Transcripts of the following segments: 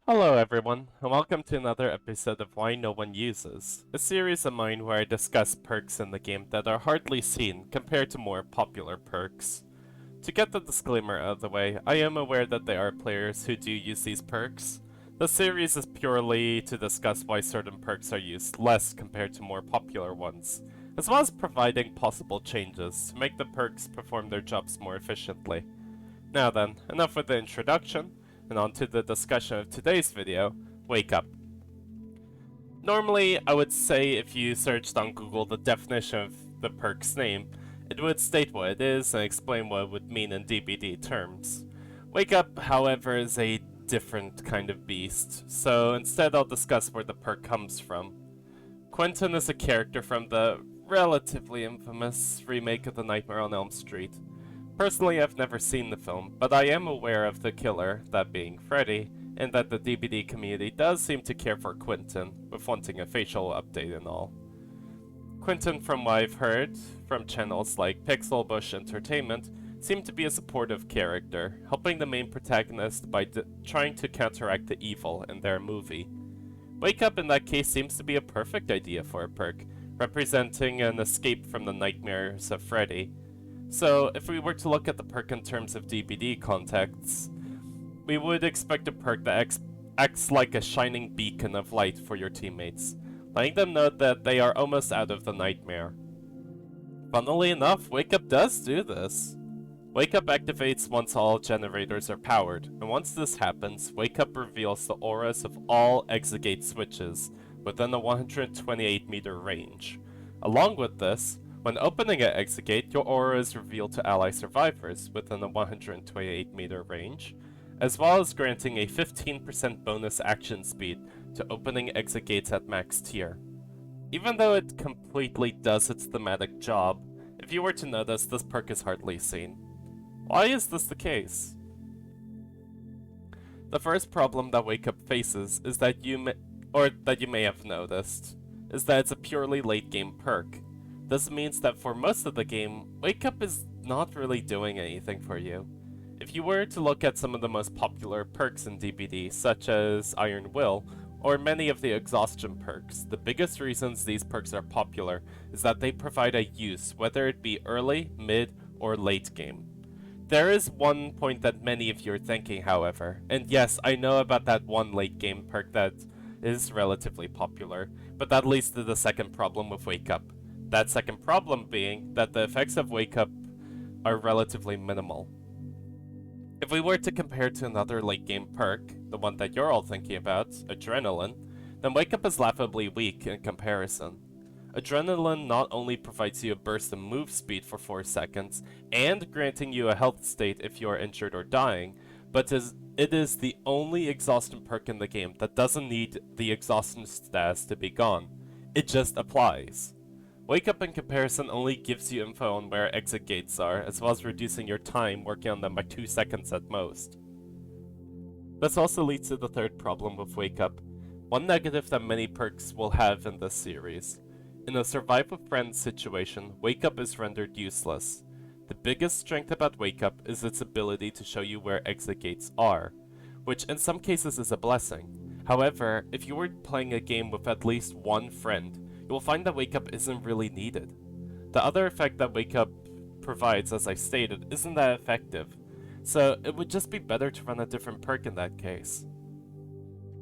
Hello everyone, and welcome to another episode of Why No One Uses, a series of mine where I discuss perks in the game that are hardly seen compared to more popular perks. To get the disclaimer out of the way, I am aware that there are players who do use these perks. The series is purely to discuss why certain perks are used less compared to more popular ones, as well as providing possible changes to make the perks perform their jobs more efficiently. Now then, enough with the introduction, and on to the discussion of today's video, Wake Up. Normally, I would say if you searched on Google the definition of the perk's name, it would state what it is and explain what it would mean in DBD terms. Wake Up, however, is a different kind of beast, so instead I'll discuss where the perk comes from. Quentin is a character from the relatively infamous remake of The Nightmare on Elm Street. Personally, I've never seen the film, but I am aware of the killer, that being Freddy, and that the DBD community does seem to care for Quentin, with wanting a facial update and all. Quentin, from what I've heard from channels like Pixelbush Entertainment, seemed to be a supportive character, helping the main protagonist by trying to counteract the evil in their movie. Wake Up in that case seems to be a perfect idea for a perk, representing an escape from the nightmares of Freddy. So, if we were to look at the perk in terms of DBD contexts, we would expect a perk that acts like a shining beacon of light for your teammates, letting them know that they are almost out of the nightmare. Funnily enough, Wake Up does do this. Wake Up activates once all generators are powered, and once this happens, Wake Up reveals the auras of all exit switches within a 128 meter range. Along with this, when opening an exit gate, your aura is revealed to ally survivors within a 128 meter range, as well as granting a 15% bonus action speed to opening exit gates at max tier. Even though it completely does its thematic job, if you were to notice, this perk is hardly seen. Why is this the case? The first problem that Wake Up faces is that you may have noticed, is that it's a purely late game perk. This means that for most of the game, Wake Up is not really doing anything for you. If you were to look at some of the most popular perks in DBD, such as Iron Will, or many of the exhaustion perks, the biggest reasons these perks are popular is that they provide a use, whether it be early, mid, or late game. There is one point that many of you are thinking, however, and yes, I know about that one late game perk that is relatively popular, but that leads to the second problem with Wake Up. That second problem being that the effects of Wake Up are relatively minimal. If we were to compare to another late game perk, the one that you're all thinking about, Adrenaline, then Wake Up is laughably weak in comparison. Adrenaline not only provides you a burst of move speed for 4 seconds, and granting you a health state if you are injured or dying, but it is the only exhaustion perk in the game that doesn't need the exhaustion status to be gone. It just applies. Wake Up in comparison only gives you info on where exit gates are, as well as reducing your time working on them by 2 seconds at most. This also leads to the third problem with Wake Up, one negative that many perks will have in this series. In a survive with friends situation, Wake Up is rendered useless. The biggest strength about Wake Up is its ability to show you where exit gates are, which in some cases is a blessing. However, if you were playing a game with at least one friend, you will find that Wake Up isn't really needed. The other effect that Wake Up provides, as I stated, isn't that effective, so it would just be better to run a different perk in that case.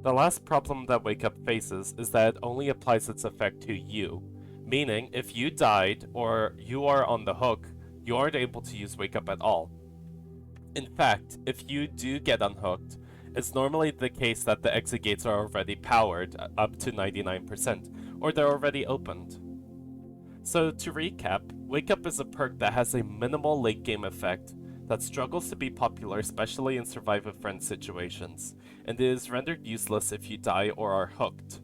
The last problem that Wake Up faces is that it only applies its effect to you, meaning if you died or you are on the hook, you aren't able to use Wake Up at all. In fact, if you do get unhooked, it's normally the case that the exit gates are already powered up to 99%, or they're already opened. So to recap, Wake Up is a perk that has a minimal late game effect that struggles to be popular, especially in survive with friends situations, and it is rendered useless if you die or are hooked.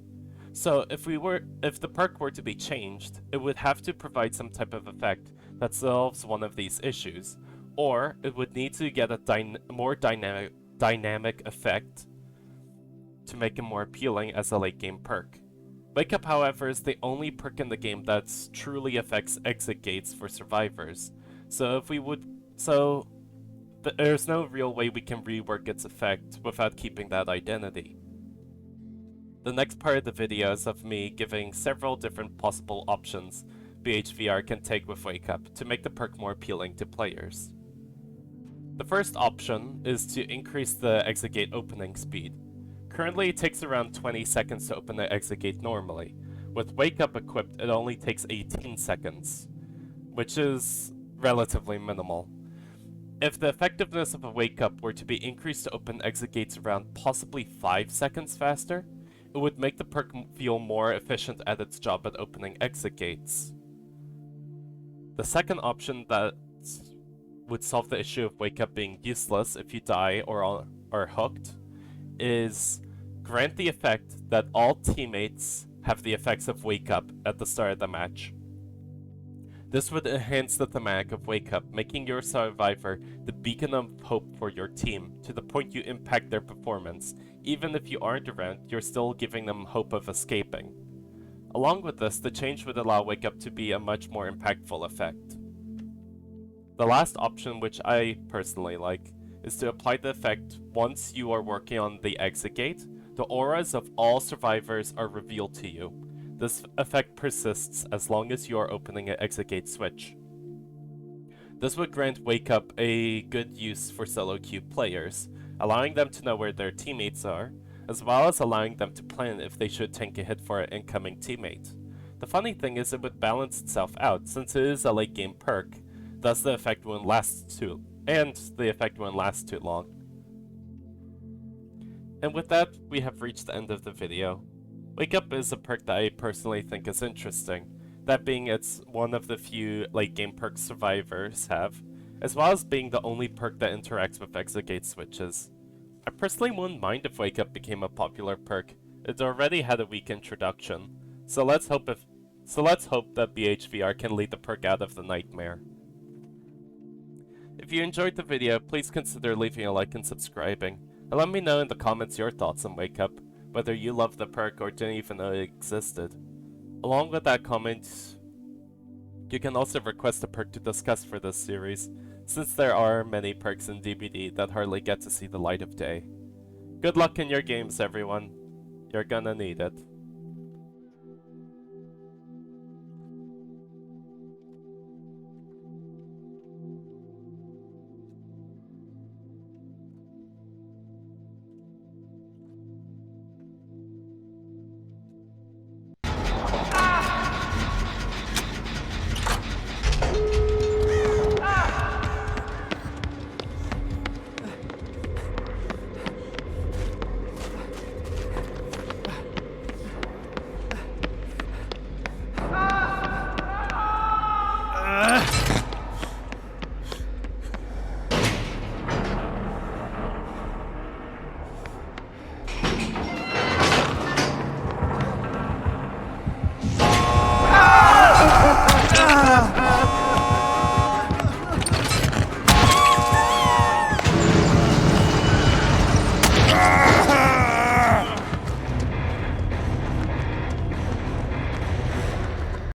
So if the perk were to be changed, it would have to provide some type of effect that solves one of these issues, or it would need to get a more dynamic effect to make it more appealing as a late game perk. Wake Up, however, is the only perk in the game that truly affects exit gates for survivors. There's no real way we can rework its effect without keeping that identity. The next part of the video is of me giving several different possible options BHVR can take with Wake Up to make the perk more appealing to players. The first option is to increase the exit gate opening speed. Currently, it takes around 20 seconds to open the exit gate normally. With Wake Up equipped, it only takes 18 seconds, which is relatively minimal. If the effectiveness of a Wake Up were to be increased to open exit gates around possibly 5 seconds faster, it would make the perk feel more efficient at its job at opening exit gates. The second option that would solve the issue of Wake Up being useless if you die or are hooked is grant the effect that all teammates have the effects of Wake Up at the start of the match. This would enhance the thematic of Wake Up, making your survivor the beacon of hope for your team, to the point you impact their performance. Even if you aren't around, you're still giving them hope of escaping. Along with this, the change would allow Wake Up to be a much more impactful effect. The last option, which I personally like, is to apply the effect once you are working on the exit gate. The auras of all survivors are revealed to you. This effect persists as long as you are opening an exit gate switch. This would grant Wake Up a good use for solo queue players, allowing them to know where their teammates are, as well as allowing them to plan if they should take a hit for an incoming teammate. The funny thing is it would balance itself out, since it is a late game perk, thus the effect won't last too long. And with that, we have reached the end of the video. Wake Up is a perk that I personally think is interesting, that being it's one of the few late game perks survivors have, as well as being the only perk that interacts with exit gate switches. I personally wouldn't mind if Wake Up became a popular perk. It already had a weak introduction, so let's hope that BHVR can lead the perk out of the nightmare. If you enjoyed the video, please consider leaving a like and subscribing, and let me know in the comments your thoughts on Wake Up, whether you love the perk or didn't even know it existed. Along with that comment, you can also request a perk to discuss for this series, since there are many perks in DBD that hardly get to see the light of day. Good luck in your games, everyone. You're gonna need it.